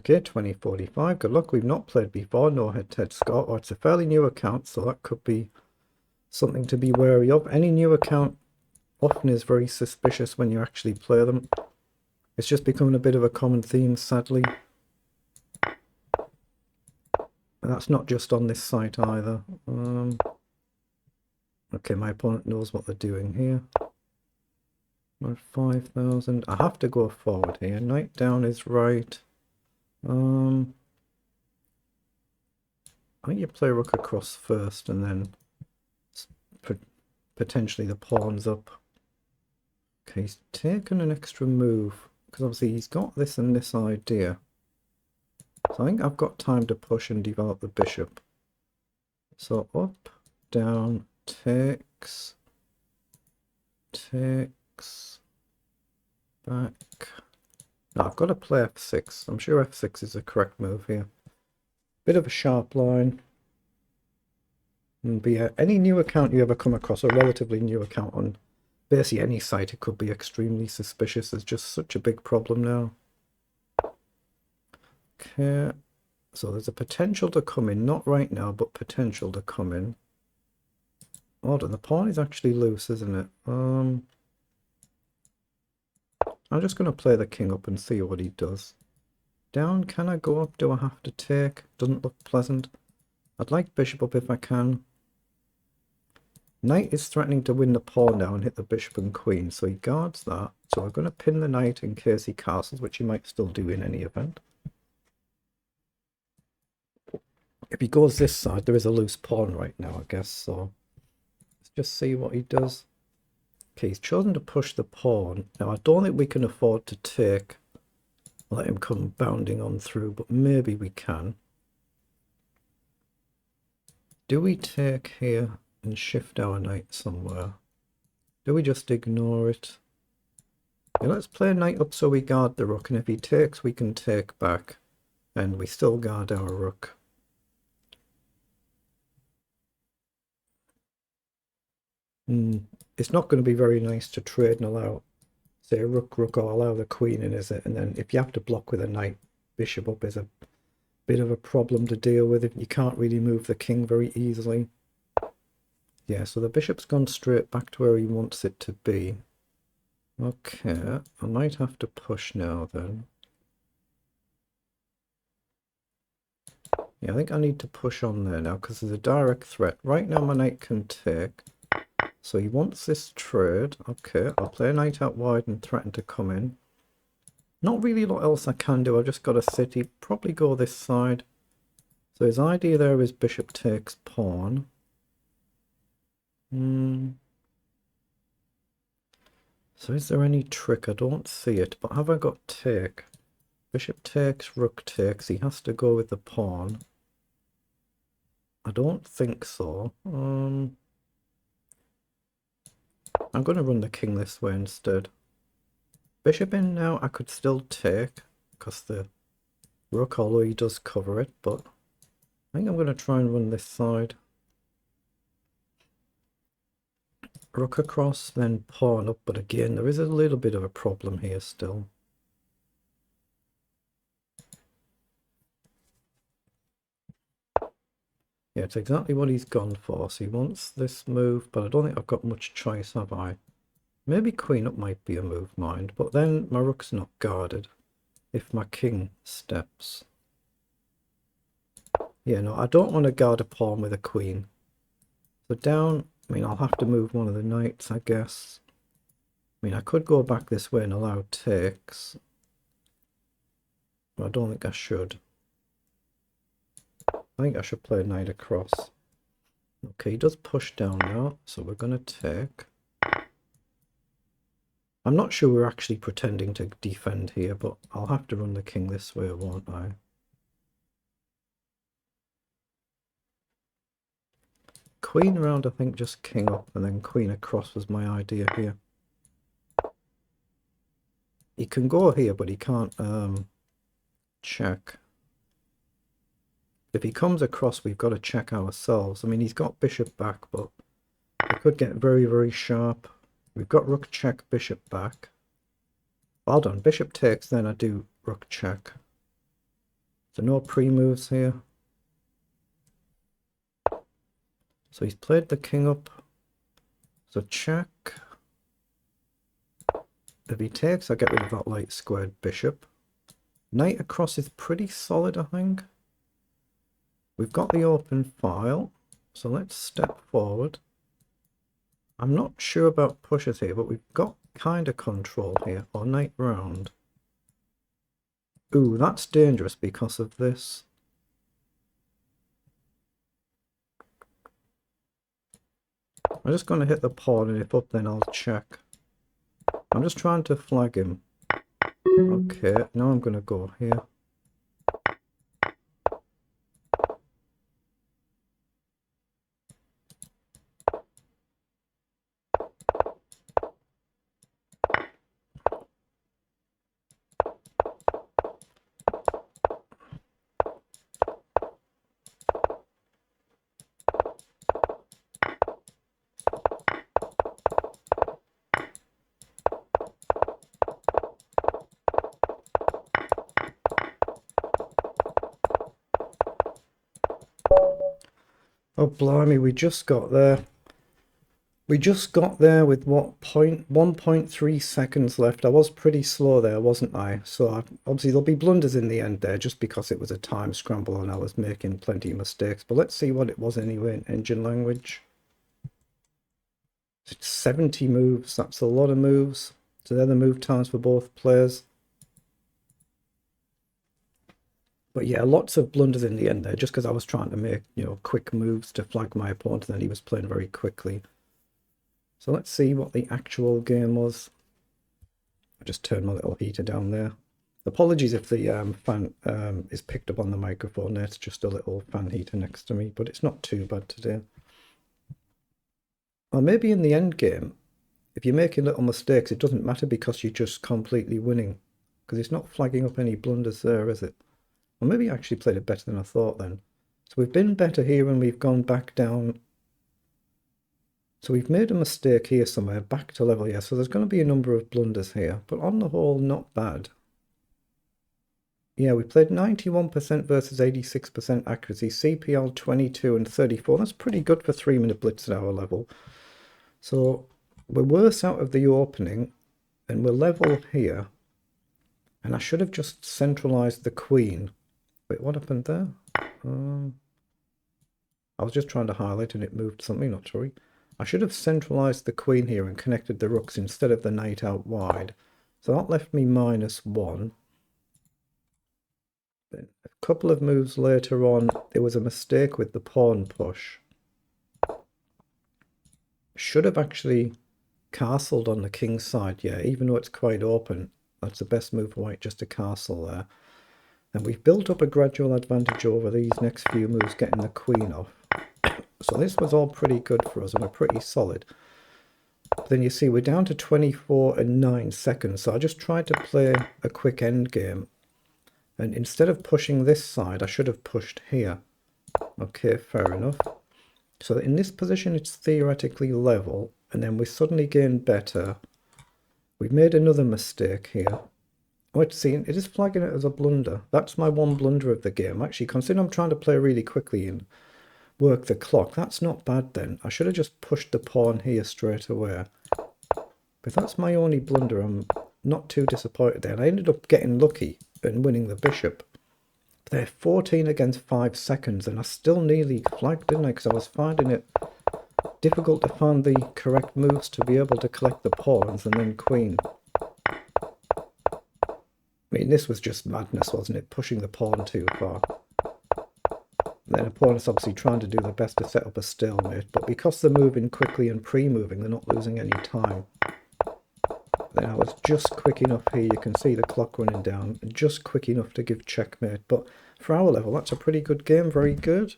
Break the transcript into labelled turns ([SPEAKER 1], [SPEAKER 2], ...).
[SPEAKER 1] Okay, 2045. Good luck. We've not played before. No head-to-head score. Oh, it's a fairly new account, so that could be something to be wary of. Any new account often is very suspicious when you actually play them. It's just becoming a bit of a common theme, sadly. And that's not just on this site either. Okay, my opponent knows what they're doing here. 5,000. I have to go forward here. Knight down is right. I think you play rook across first and then potentially the pawns up. Okay, he's taken an extra move because obviously he's got this and this idea. So I think I've got time to push and develop the bishop. So up, down, takes, back. Now I've got to play f6. I'm sure f6 is the correct move here. Bit of a sharp line. And be any new account you ever come across, a relatively new account on basically any site, it could be extremely suspicious. There's just such a big problem now. Okay, so there's a potential to come in, not right now, but potential to come in. Hold on, the pawn is actually loose, isn't it? I'm just going to play the king up and see what he does. Down, can I go up? Do I have to take? Doesn't look pleasant. I'd like bishop up if I can. Knight is threatening to win the pawn now and hit the bishop and queen, so he guards that. So we're going to pin the knight in case he castles, which he might still do in any event. If he goes this side, there is a loose pawn right now, I guess, so let's just see what he does. Okay, he's chosen to push the pawn. Now, I don't think we can afford to take, let him come bounding on through, but maybe we can. Do we take here and shift our knight somewhere? Do we just ignore it? Yeah, let's play knight up so we guard the rook, and if he takes, we can take back, and we still guard our rook. It's not going to be very nice to trade and allow, say, rook, or allow the queen in, is it? And then if you have to block with a knight, bishop up is a bit of a problem to deal with. If you can't really move the king very easily. Yeah, so the bishop's gone straight back to where he wants it to be. Okay, I might have to push now then. Yeah, I think I need to push on there now because there's a direct threat. Right now my knight can take. So he wants this trade. Okay, I'll play a knight out wide and threaten to come in. Not really a lot else I can do. I've just got to sit. He'd probably go this side. So his idea there is bishop takes pawn. So is there any trick? I don't see it. But have I got take? Bishop takes, rook takes. He has to go with the pawn. I don't think so. I'm going to run the king this way instead. Bishop in now, I could still take, because the rook, although he does cover it, but I think I'm going to try and run this side. Rook across, then pawn up, but again, there is a little bit of a problem here still. Yeah, it's exactly what he's gone for. So he wants this move, but I don't think I've got much choice, have I? Maybe queen up might be a move, mind, but then my rook's not guarded if my king steps. Yeah, no, I don't want to guard a pawn with a queen. So down, I mean, I'll have to move one of the knights, I guess. I mean, I could go back this way and allow takes, but I don't think I should. I think I should play knight across. Okay, he does push down now, so we're going to take. I'm not sure we're actually pretending to defend here, but I'll have to run the king this way, won't I? Queen around, I think just king up, and then queen across was my idea here. He can go here, but he can't check. If he comes across, we've got to check ourselves. I mean, he's got bishop back, but we could get very, very sharp. We've got rook check, bishop back. Well done. Bishop takes, then I do rook check. So no pre-moves here. So he's played the king up. So check. If he takes, I get rid of that light squared bishop. Knight across is pretty solid, I think. We've got the open file. So let's step forward. I'm not sure about pushes here, but we've got kind of control here. Or knight round. Ooh, that's dangerous because of this. I'm just going to hit the pawn, and if up, then I'll check. I'm just trying to flag him. Okay, now I'm going to go here. Oh blimey, we just got there. We just got there with what, 1.3 seconds left. I was pretty slow there, wasn't I? So obviously there'll be blunders in the end there just because it was a time scramble and I was making plenty of mistakes. But let's see what it was anyway in engine language. It's 70 moves, that's a lot of moves. So they're the move times for both players. But yeah, lots of blunders in the end there, just because I was trying to make, quick moves to flag my opponent, and then he was playing very quickly. So let's see what the actual game was. I just turned my little heater down there. Apologies if the fan is picked up on the microphone. It's just a little fan heater next to me, but it's not too bad today. Or maybe in the end game, if you're making little mistakes, it doesn't matter because you're just completely winning. Because it's not flagging up any blunders there, is it? Well, maybe I actually played it better than I thought then. So we've been better here and we've gone back down. So we've made a mistake here somewhere, back to level, yeah. So there's going to be a number of blunders here, but on the whole, not bad. Yeah, we played 91% versus 86% accuracy, CPL 22 and 34. That's pretty good for 3-minute blitz at our level. So we're worse out of the opening and we're level here. And I should have just centralized the queen. Wait, what happened there? I was just trying to highlight and it moved something, not to worry. I should have centralized the queen here and connected the rooks instead of the knight out wide. So that left me -1. Then a couple of moves later on, there was a mistake with the pawn push. Should have actually castled on the king's side, yeah, even though it's quite open. That's the best move for white, just to castle there. And we've built up a gradual advantage over these next few moves, getting the queen off. So this was all pretty good for us, and we're pretty solid. But then you see, we're down to 24 and 9 seconds. So I just tried to play a quick end game. And instead of pushing this side, I should have pushed here. Okay, fair enough. So in this position, it's theoretically level. And then we suddenly gain better. We've made another mistake here. Oh, it's seen, it is flagging it as a blunder. That's my one blunder of the game. Actually, considering I'm trying to play really quickly and work the clock, that's not bad then. I should have just pushed the pawn here straight away. But that's my only blunder. I'm not too disappointed there. And I ended up getting lucky and winning the bishop. They're 14 against 5 seconds, and I still nearly flagged, didn't I? Because I was finding it difficult to find the correct moves to be able to collect the pawns and then queen. I mean, this was just madness, wasn't it? Pushing the pawn too far. Then opponent's obviously trying to do the best to set up a stalemate, but because they're moving quickly and pre-moving, they're not losing any time. Then I was just quick enough here, you can see the clock running down, just quick enough to give checkmate. But for our level, that's a pretty good game, very good.